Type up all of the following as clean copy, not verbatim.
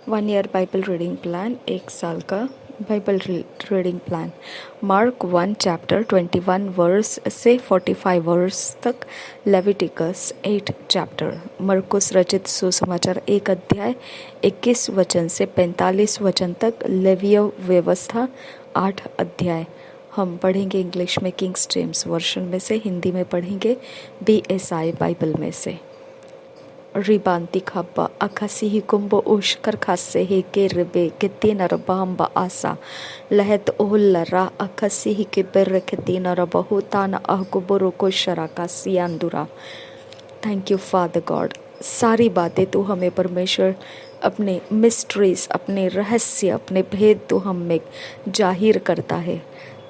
1 year Bible reading plan, 1 साल का Bible reading plan. Mark 1 chapter 21 verse से 45 verse तक, लेविटिकस 8 चैप्टर, मरकुस रचित सुसमाचार 1 अध्याय 21 वचन से 45 वचन तक, लेवीय व्यवस्था 8 अध्याय। हम पढ़ेंगे इंग्लिश में किंग्स जेम्स वर्जन में से, हिंदी में पढ़ेंगे BSI बाइबल में से। Ribanti kaba akasihi kumbo ushkar khasehi kerbe ketina rabamba asa lehet ohlara akasihi keber ketina rabahutana ahkuburu koshara kasiandura। Thank you father God. सारी बातें तू हमें परमेश्वर अपने मिस्ट्रीज, अपने रहस्य, अपने भेद तू हम में जाहिर करता है।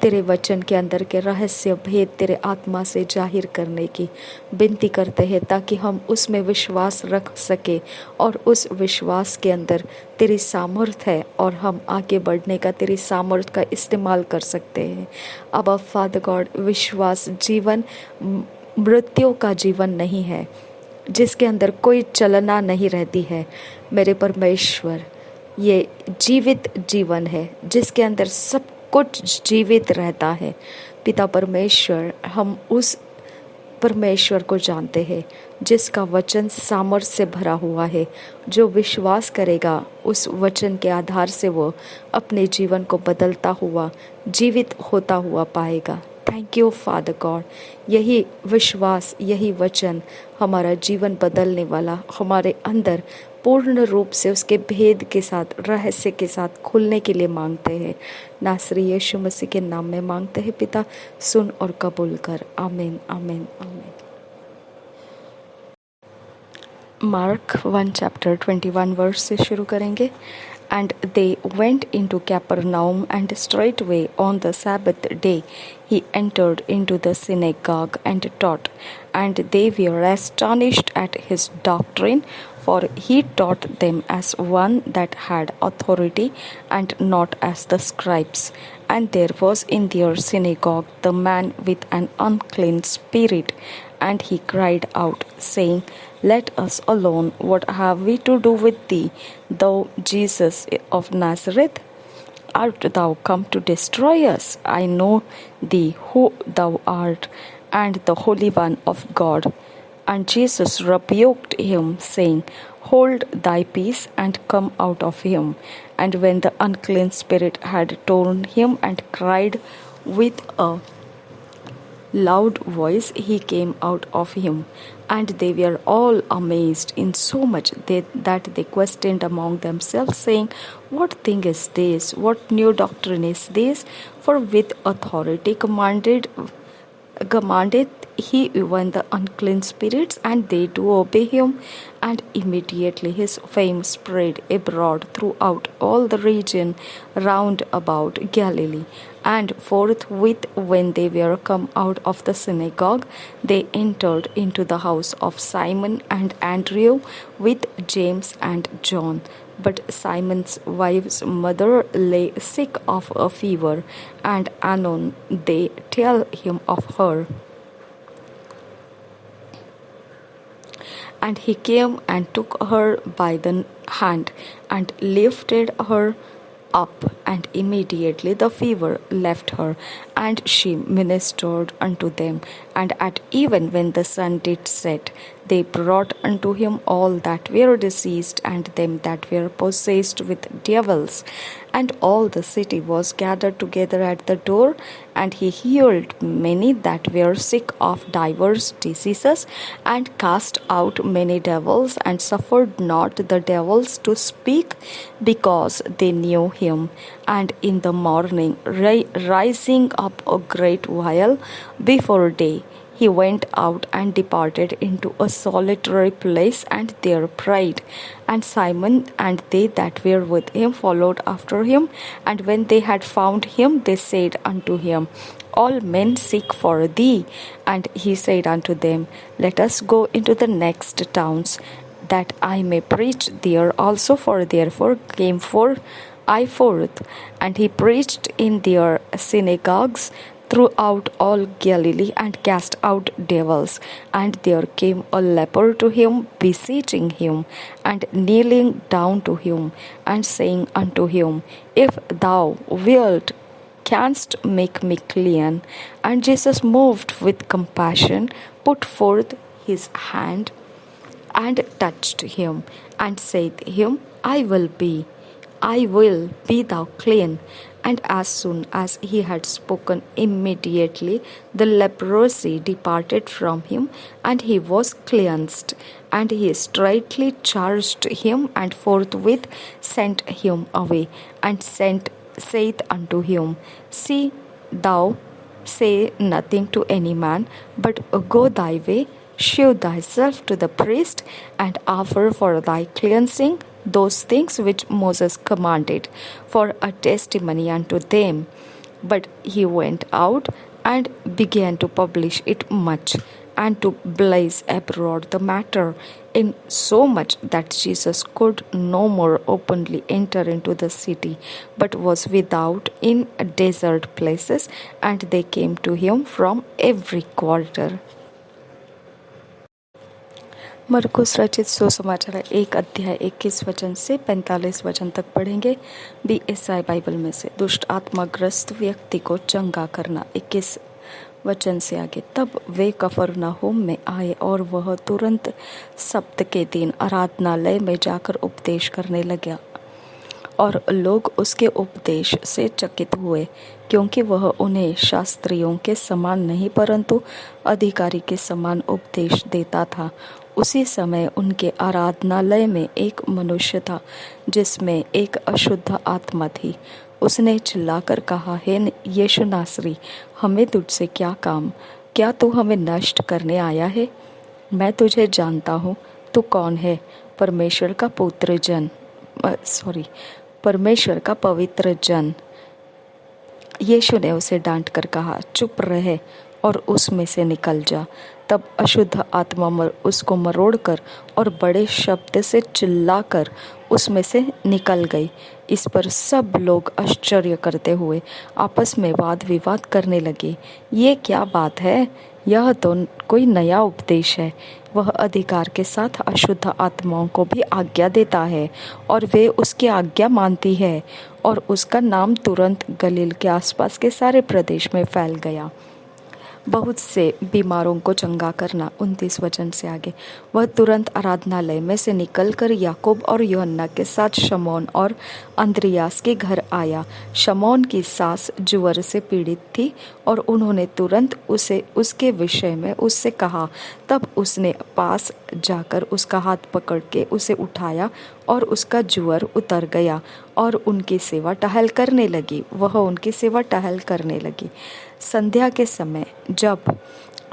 तेरे वचन के अंदर के रहस्य भेद तेरे आत्मा से जाहिर करने की विनती करते हैं, ताकि हम उसमें विश्वास रख सके और उस विश्वास के अंदर तेरी सामर्थ है और हम आगे बढ़ने का, तेरी सामर्थ का इस्तेमाल कर सकते हैं। अब फादर गॉड, विश्वास जीवन मृत्यु का जीवन नहीं है, जिसके अंदर कोई चलना नहीं रहती है। मेरे परमेश्वर, ये जीवित जीवन है जिसके अंदर सब कुछ जीवित रहता है। पिता परमेश्वर, हम उस परमेश्वर को जानते हैं जिसका वचन सामर्थ्य से भरा हुआ है। जो विश्वास करेगा उस वचन के आधार से वो अपने जीवन को बदलता हुआ, जीवित होता हुआ पाएगा। Thank you father God. यही विश्वास, यही वचन हमारा जीवन बदलने वाला, हमारे अंदर पूर्ण रूप से उसके भेद के साथ, रहस्य के साथ खुलने के लिए मांगते हैं। नासरी यीशु मसीह के नाम में मांगते हैं पिता, सुन और कबूल कर। आमीन आमीन आमीन। मार्क 1 चैप्टर 21 वर्स से शुरू करेंगे। And they went into Capernaum, and straightway on the Sabbath day he entered into the synagogue and taught. And they were astonished at his doctrine, for he taught them as one that had authority, and not as the scribes. And there was in their synagogue the man with an unclean spirit, and he cried out, saying, Let us alone, what have we to do with thee, thou Jesus of Nazareth? Art thou come to destroy us? I know thee who thou art, and the Holy One of God. And Jesus rebuked him, saying, Hold thy peace, and come out of him. And when the unclean spirit had torn him and cried with a loud voice, he came out of him. And they were all amazed in so much that they questioned among themselves, saying, What thing is this? What new doctrine is this? For with authority commanded he even the unclean spirits, and they do obey him. And immediately his fame spread abroad throughout all the region round about Galilee. And forthwith, when they were come out of the synagogue, they entered into the house of Simon and Andrew with James and John. But Simon's wife's mother lay sick of a fever, and anon they tell him of her. And he came and took her by the hand, and lifted her up, and immediately the fever left her, and she ministered unto them. And at even when the sun did set, they brought unto him all that were diseased, and them that were possessed with devils. And all the city was gathered together at the door, and he healed many that were sick of divers diseases, and cast out many devils, and suffered not the devils to speak, because they knew him. And in the morning, rising up a great while before day, he went out and departed into a solitary place, and there prayed. And Simon and they that were with him followed after him. And when they had found him, they said unto him, All men seek for thee. And he said unto them, Let us go into the next towns, that I may preach there also. For therefore came I forth. And he preached in their synagogues, throughout all Galilee and cast out devils. And there came a leper to him, beseeching him, and kneeling down to him, and saying unto him, If thou wilt, canst make me clean. And Jesus, moved with compassion, put forth his hand and touched him, and said him, I will be thou clean. And as soon as he had spoken, immediately the leprosy departed from him, and he was cleansed. And he straightly charged him, and forthwith sent him away, and saith unto him, See thou say nothing to any man, but go thy way, shew thyself to the priest, and offer for thy cleansing those things which Moses commanded, for a testimony unto them. But he went out and began to publish it much, and to blaze abroad the matter, in so much that Jesus could no more openly enter into the city, but was without in desert places, and they came to him from every quarter. मरकुस रचित सुसमाचार 1 अध्याय 21 वचन से 45 वचन तक पढ़ेंगे। BSI Bible में से। दुष्ट आत्माग्रस्त व्यक्ति को चंगा करना 21 वचन से आगे। तब वे कफरनहूम में आए, और वह तुरंत सब्त के दिन आराधनालय में जाकर उपदेश करने लगा, और लोग उसके उपदेश से चकित हुए, क्योंकि वह उन्हें शास्त्रियों के समान नहीं परंतु अधिकारी के समान उपदेश देता था। उसी समय उनके आराधनालय में एक मनुष्य था, जिसमें एक अशुद्ध आत्मा थी। उसने चिल्लाकर कहा, हे यीशु नासरी, हमें तुझसे क्या काम? क्या तू हमें नष्ट करने आया है? मैं तुझे जानता हूँ, तू कौन है, परमेश्वर का परमेश्वर का पवित्र जन। यीशु ने उसे डांटकर कहा, चुप रहे और उसमें से निकल जा। तब अशुद्ध आत्मा उसको मरोड़कर और बड़े शब्द से चिल्लाकर उसमें से निकल गई। इस पर सब लोग आश्चर्य करते हुए आपस में वाद विवाद करने लगे, ये क्या बात है? यह तो कोई नया उपदेश है। वह अधिकार के साथ अशुद्ध आत्माओं को भी आज्ञा देता है, और वे उसकी आज्ञा मानती है। और उसका नाम तुरंत गलील के आसपास के सारे प्रदेश में फैल गया। बहुत से बीमारों को चंगा करना 29 वचन से आगे। वह तुरंत आराधनालय में से निकलकर याकूब और यूहन्ना के साथ शमौन और अंद्रियास के घर आया। शमौन की सास जुवर से पीड़ित थी, और उन्होंने तुरंत उसके विषय में उससे कहा। तब उसने पास जाकर उसका हाथ पकड़ के उसे उठाया, और उसका जुवर उतर गया, और उनकी सेवा टहल करने लगी। संध्या के समय जब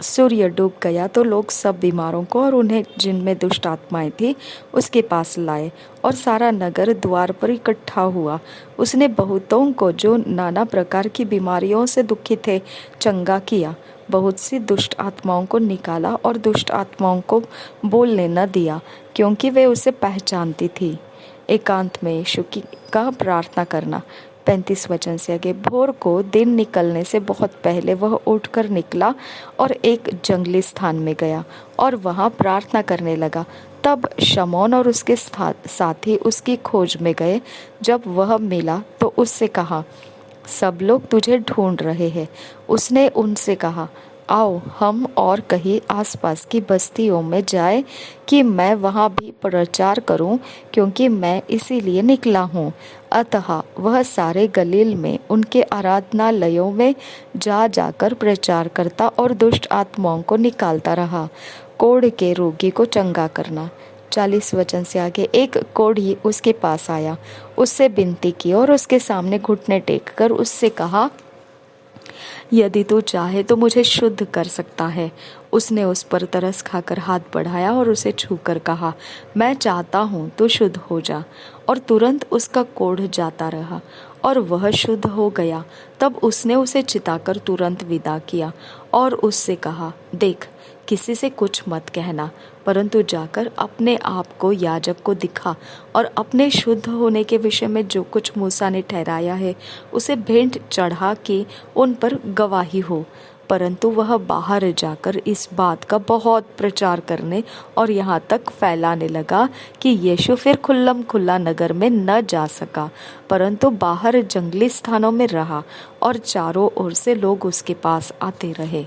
सूर्य डूब गया, तो लोग सब बीमारों को और उन्हें जिनमें दुष्ट आत्माएं थी उसके पास लाए, और सारा नगर द्वार पर इकट्ठा हुआ। उसने बहुतों को जो नाना प्रकार की बीमारियों से दुखी थे चंगा किया। बहुत सी दुष्ट आत्माओं को निकाला, और दुष्ट आत्माओं को बोलने न दिया, क्योंकि वे उसे पहचानती थी। एकांत में यीशु का प्रार्थना करना 35 वचन से आगे। भोर को दिन निकलने से बहुत पहले वह उठकर निकला और एक जंगली स्थान में गया, और वहां प्रार्थना करने लगा। तब शमौन और उसके साथी उसकी खोज में गए। जब वह मिला तो उससे कहा, सब लोग तुझे ढूंढ रहे हैं। उसने उनसे कहा, आओ हम और कहीं आसपास की बस्तियों में जाए, कि मैं वहां भी प्रचार करूं, क्योंकि मैं इसीलिए निकला हूं। अतः वह सारे गलील में उनके आराधनालयों में जाकर प्रचार करता और दुष्ट आत्माओं को निकालता रहा। कोढ़ के रोगी को चंगा करना 40 वचन से आगे। एक कोढ़ी उसके पास आया, उससे विनती की और उसके सामने घुटने टेक कर उससे कहा, यदि तू चाहे तो मुझे शुद्ध कर सकता है। उसने उस पर तरस खाकर हाथ बढ़ाया और उसे छूकर कहा, मैं चाहता हूँ, तू शुद्ध हो जा। और तुरंत उसका कोढ़ जाता रहा, और वह शुद्ध हो गया। तब उसने उसे चिताकर तुरंत विदा किया, और उससे कहा, देख किसी से कुछ मत कहना, परंतु जाकर अपने आप को याजक को दिखा और अपने शुद्ध होने के विषय में जो कुछ मूसा ने ठहराया है उसे भेंट चढ़ा के उन पर गवाही हो। परंतु वह बाहर जाकर इस बात का बहुत प्रचार करने और यहाँ तक फैलाने लगा कि यीशु फिर खुल्लम खुल्ला नगर में न जा सका, परंतु बाहर जंगली स्थानों में रहा और चारों ओर से लोग उसके पास आते रहे।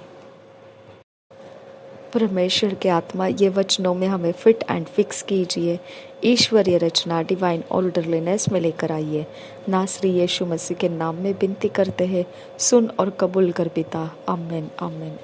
परमेश्वर के आत्मा ये वचनों में हमें फिट एंड फिक्स कीजिए, ईश्वरीय रचना डिवाइन ऑर्डरलीनेस में लेकर आइए। नासरी यीशु मसीह के नाम में विनती करते हैं, सुन और कबूल कर पिता। आमीन आमीन।